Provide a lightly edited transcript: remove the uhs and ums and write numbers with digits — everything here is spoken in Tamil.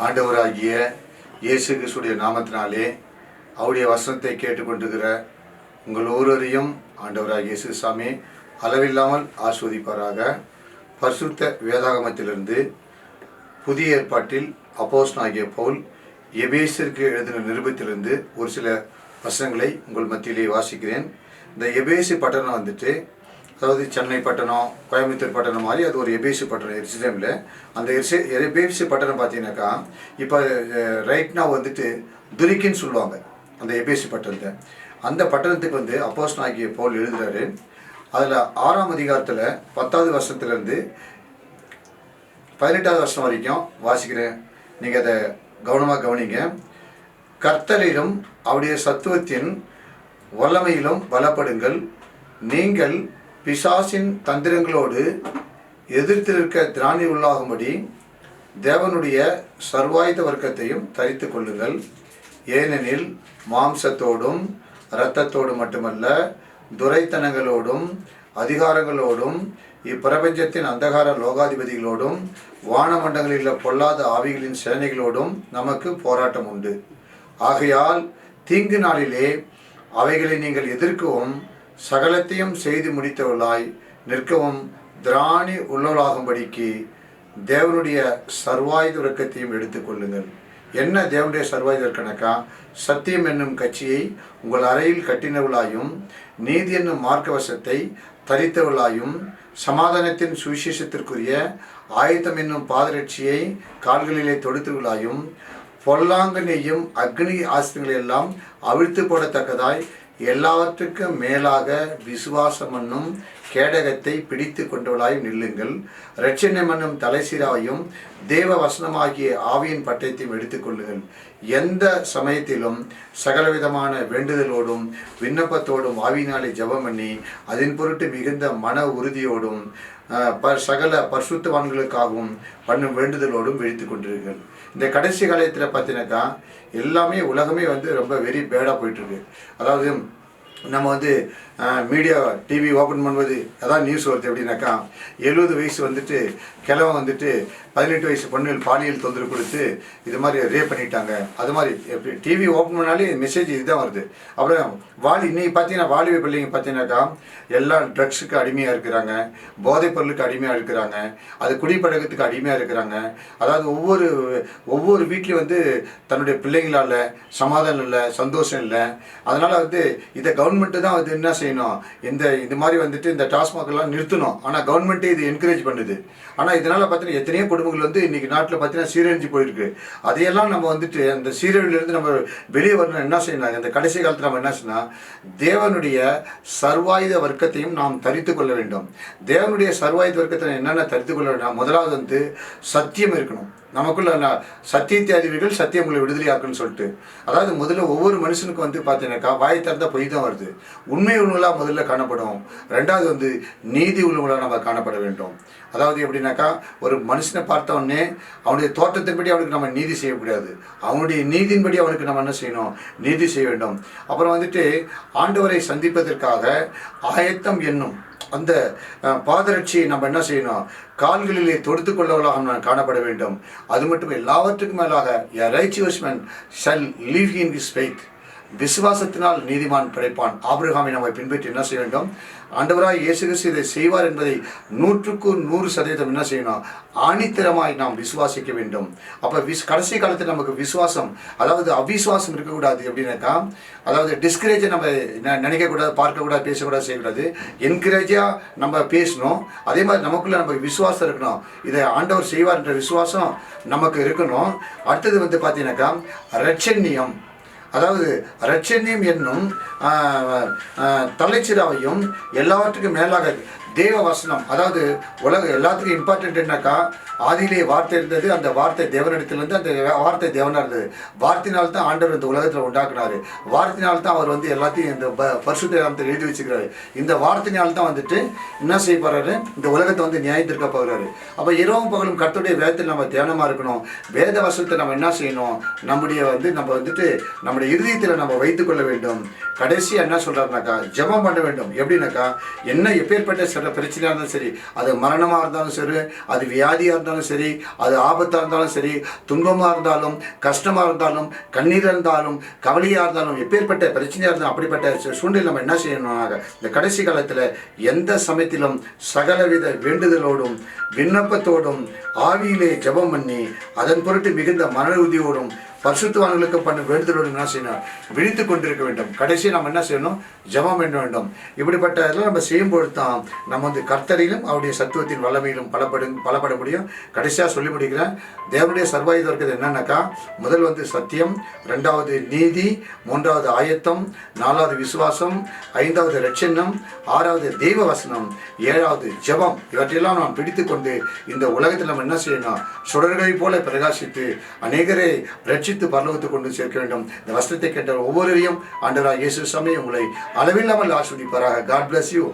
ஆண்டவராகிய இயேசு கிறிஸ்துடைய நாமத்தினாலே அவருடைய வசனத்தை கேட்டுக்கொண்டிருக்கிற உங்கள் ஒவ்வொருவரையும் ஆண்டவராகிய இயேசு சாமி அளவில்லாமல் ஆஸ்வதிப்பாராக. பரிசுத்த வேதாகமத்திலிருந்து புதிய ஏற்பாட்டில் அப்போஸ்தலனாகிய பவுல் எபேசியருக்கு எழுதின நிருபத்திலிருந்து ஒரு சில வசனங்களை உங்கள் மத்தியிலே வாசிக்கிறேன். இந்த எபேசி பட்டணம் அதாவது சென்னை பட்டணம், கோயம்புத்தூர் பட்டணம் மாதிரி அது ஒரு எபேசி பட்டணம் எருசலேமில். அந்த எபேசி பட்டணம் பார்த்தீங்கன்னாக்கா இப்போ ரைட்னா துரிக்கின்னு சொல்லுவாங்க அந்த எபேசி பட்டணத்தை. அந்த பட்டணத்துக்கு அப்போஸ்தலனாகிய பவுல் எழுதுகிறாரு. அதில் 6ஆம் அதிகாரத்தில் 10வது வருஷத்துலேருந்து 18வது வருஷம் வரைக்கும் வாசிக்கிறேன். நீங்கள் அதை கவனமாக கவனிங்க. கர்த்தரிலும் அவருடைய சத்துவத்தின் வல்லமையிலும் பலப்படுங்கள். நீங்கள் பிசாசின் தந்திரங்களோடு எதிர்த்திருக்க திராணி உள்ளாகும்படி தேவனுடைய சர்வாயுத வர்க்கத்தையும் தரித்து கொள்ளுங்கள். ஏனெனில் மாம்சத்தோடும் இரத்தத்தோடும் மட்டுமல்ல, துரைத்தனங்களோடும் அதிகாரங்களோடும் இப்பிரபஞ்சத்தின் அந்தகார லோகாதிபதிகளோடும் வானமண்டங்களில் உள்ள பொல்லாத ஆவிகளின் சேனைகளோடும் நமக்கு போராட்டம் உண்டு. ஆகையால் தீங்கு நாளிலே அவைகளை நீங்கள் எதிர்க்கவும் சகலத்தையும் செய்து முடித்தவர்களாய் நிற்கவும் திராணி உள்ளவளாகும்படிக்கு தேவனுடைய சர்வாயுத வர்க்கத்தையும் எடுத்துக்கொள்ளுங்கள். என்ன தேவனுடைய சர்வாயுத வர்க்கம்னாக்கா, சத்தியம் என்னும் கட்சியை உங்கள் அறையில் கட்டினவளாயும், நீதி என்னும் மார்க்கவசத்தை தரித்தவளாயும், சமாதானத்தின் சுவிசேஷத்திற்குரிய ஆயத்தம் என்னும் பாதரட்சியை கால்களிலே தொடுத்தவளாயும், பொல்லாங்கனையும் அக்னி ஆஸ்திகளையெல்லாம் அவிழ்த்து போடத்தக்கதாய் எல்லாவற்றுக்கும் மேலாக விசுவாசம் என்னும் கேடகத்தை பிடித்து கொண்டவளாய் நில்லுங்கள். இரட்சணியம் என்னும் தலைசீராவையும் தேவ வசனமாகிய ஆவியின் பட்டயத்தையும் எடுத்துக்கொள்ளுங்கள். எந்த சமயத்திலும் சகலவிதமான வேண்டுதலோடும் விண்ணப்பத்தோடும் ஆவியினாலே ஜெபம் பண்ணி அதன் பொருட்டு மிகுந்த மன உறுதியோடும் சகல பரிசுத்தவான்களுக்காகவும் பண்ணும் வேண்டுதலோடும் விழித்து கொண்டிருங்கள். இந்த கடைசி காலத்தில் பார்த்தீங்கன்னாக்கா எல்லாமே உலகமே ரொம்ப வெரி பேடாக போயிட்டுருக்கு. அதாவது நம்ம மீடியா டிவி ஓப்பன் பண்ணுவது அதான் நியூஸ் வருது. எப்படின்னாக்கா 70 வயசு கிழவன் 18 வயசு பொண்ணுகள் பாலியல் தொந்தரவு கொடுத்து இது மாதிரி ரேப் பண்ணிட்டாங்க. அது மாதிரி எப்படி டிவி ஓப்பன் பண்ணாலே மெசேஜ் இதுதான் வருது. அப்புறம் இன்னைக்கு பார்த்தீங்கன்னா வாலிப பிள்ளைங்க பார்த்தீங்கன்னாக்கா எல்லாம் ட்ரக்ஸுக்கு அடிமையாக இருக்கிறாங்க, போதைப் பொருளுக்கு அடிமையாக இருக்கிறாங்க, அது குடிப்பழக்கத்துக்கு அடிமையாக இருக்கிறாங்க. அதாவது ஒவ்வொரு வீட்லேயும் தன்னுடைய பிள்ளைங்களால் சமாதானம் இல்லை, சந்தோஷம் இல்லை. அதனால் இதை கவர்மெண்ட்டு தான் என்ன செய்யணும், இது மாதிரி இந்த டாஸ்மாக் எல்லாம் நிறுத்தணும். ஆனால் கவர்மெண்ட்டே இது என்கரேஜ் பண்ணுது. ஆனால் இதனால் பார்த்தீங்கன்னா எத்தனையோ குடும்பங்கள் இன்னைக்கு நாட்டில் பார்த்தீங்கன்னா சீரழிஞ்சு போயிருக்கு. அதையெல்லாம் நம்ம அந்த சீரழிலிருந்து நம்ம வெளியே வரணும். என்ன செய்யணும், இந்த கடைசி காலத்தில் நம்ம என்ன செய்யணும், தேவனுடைய சர்வாயுத வர்க்கத்தையும் நாம் தரித்து கொள்ள வேண்டும். தேவனுடைய சர்வாயுத வர்க்கத்தை என்னென்ன தரித்து கொள்ள வேண்டும், முதலாவது சத்தியம் இருக்கணும். நமக்குள்ள சத்தியத்தை அறிவீர்கள், சத்தியம் உங்களை விடுதலையாக்குன்னு சொல்லிட்டு, அதாவது முதல்ல ஒவ்வொரு மனுஷனுக்கு பார்த்தீங்கன்னாக்கா வாய் திறந்த பொய் தான் வருது. உண்மை உள்ளவங்களாக முதல்ல காணப்படும். ரெண்டாவது நீதி உள்ளவங்களாக நம்ம காணப்பட வேண்டும். அதாவது எப்படின்னாக்கா ஒரு மனுஷனை பார்த்தவொடனே அவனுடைய தோற்றத்தின்படி அவனுக்கு நம்ம நீதி செய்யக்கூடாது, அவனுடைய நீதியின்படி அவனுக்கு நம்ம என்ன செய்யணும், நீதி செய்ய வேண்டும். அப்புறம் ஆண்டவரை சந்திப்பதற்காக ஆயத்தம் என்னும் அந்த பாதரட்சியை நம்ம என்ன செய்யணும், கால்களிலே தொடுத்து கொள்ளவர்களாக நாம் காணப்பட வேண்டும். அது மட்டும் எல்லாவற்றுக்கும் மேலாக a righteous man shall live in his faith. விசுவாசத்தினால் நீதிமான் பிழைப்பான். ஆபிரகாமை நம்ம பின்பற்றி என்ன செய்ய வேண்டும், ஆண்டவராய் இயேசு கிறிஸ்து இதை செய்வார் என்பதை 100% என்ன செய்யணும், ஆணித்தரமாய் நாம் விசுவாசிக்க வேண்டும். அப்போ கடைசி காலத்தில் நமக்கு விசுவாசம், அதாவது அவிசுவாசம் இருக்கக்கூடாது. எப்படின்னாக்கா அதாவது டிஸ்கரேஜை நம்ம நினைக்கக்கூடாது, பார்க்கக்கூடாது, பேசக்கூடாது, செய்யக்கூடாது. என்கரேஜாக நம்ம பேசணும். அதே மாதிரி நமக்குள்ளே நமக்கு விசுவாசம் இருக்கணும். இதை ஆண்டவர் செய்வார் என்ற விசுவாசம் நமக்கு இருக்கணும். அடுத்தது பார்த்தீங்கன்னாக்கா இரட்சணியம், அதாவது இரட்சணியம் என்னும் தலைச்சிராவையும் எல்லாவற்றுக்கும் மேலாக தேவ வசனம். அதாவது எல்லாத்துக்கும் இம்பார்ட்டன்ட் என்னக்கா, ஆதியிலே வார்த்தை இருந்தது, அந்த வார்த்தை தேவனிடத்திலிருந்து, அந்த வார்த்தை தேவனாக இருந்தது. வார்த்தையினால்தான் ஆண்டவர் இந்த உலகத்தில் உண்டாக்குனாரு. வார்த்தையினால்தான் அவர் எல்லாத்தையும் இந்த பரிசுத்த வேதத்தில் எழுதி வச்சுக்கிறாரு. இந்த வார்த்தையினால்தான் என்ன செய்ய போறாரு, இந்த உலகத்தை நியாயத்திற்க போகிறாரு. அப்போ இரவும் பகலும் கர்த்தருடைய வேதத்தில் நம்ம தியானமாக இருக்கணும். வேத வசனத்தை நம்ம என்ன செய்யணும், நம்முடைய நம்ம நம்முடைய இருதயத்தில் நம்ம வைத்துக்கொள்ள வேண்டும். கடைசியாக என்ன சொல்றாருனாக்கா, ஜெபம் பண்ண வேண்டும். எப்படின்னாக்கா, என்ன எப்பேற்பட்ட எப்பேற்பட்ட பிரச்சனையாக இருந்தாலும் சரி, அது மரணமாக இருந்தாலும் சரி, அது வியாதியாக இருந்தாலும் சரி, அது ஆபத்தாக இருந்தாலும் சரி, துன்பமாக இருந்தாலும், கஷ்டமாக இருந்தாலும், கண்ணீராக இருந்தாலும், கவலையாக இருந்தாலும், எப்பேற்பட்ட பிரச்சனையாக இருந்தாலும், அப்படிப்பட்ட சூழ்நிலை நம்ம என்ன செய்யணும்னாக இந்த கடைசி காலத்தில் எந்த சமயத்திலும் சகலவித வேண்டுதலோடும் விண்ணப்பத்தோடும் ஆவியிலே ஜெபம் பண்ணி அதன் பொருட்டு மிகுந்த மன உறுதியோடும் பரிசுத்தவான்களுக்கு பண்ண வேண்டுதலோடு என்ன செய்யணும், விழித்து கொண்டிருக்க வேண்டும். கடைசி நம்ம என்ன செய்யணும், ஜெபம் பண்ண வேண்டும். இப்படிப்பட்ட இதெல்லாம் நம்ம செய்யும்பொழுது தான் நம்ம கர்த்தரிலும் அவருடைய சத்துவத்தின் வல்லமையிலும் பலப்பட முடியும். கடைசியாக சொல்லி முடிக்கிறேன். தேவனுடைய சர்வாயுதம் இருக்கிறது என்னன்னாக்கா, முதல் சத்தியம், ரெண்டாவது நீதி, மூன்றாவது ஆயத்தம், நாலாவது விசுவாசம், ஐந்தாவது ரட்சணம், ஆறாவது தெய்வ வசனம், ஏழாவது ஜெபம். இவற்றையெல்லாம் நாம் பிடித்து கொண்டு இந்த உலகத்தில் நம்ம என்ன செய்யணும், சுடர்களை போல பிரகாசித்து அநேகரை ரட்சித்து பரலோகத்துக்கு கொண்டு சேர்க்க வேண்டும். இந்த வசனத்தை கேட்ட ஒவ்வொருவரையும் ஆண்டவராகிய இயேசு சாமி உங்களை அளவில்லாமல் ஆசீர்வதிப்பாராக. God bless you.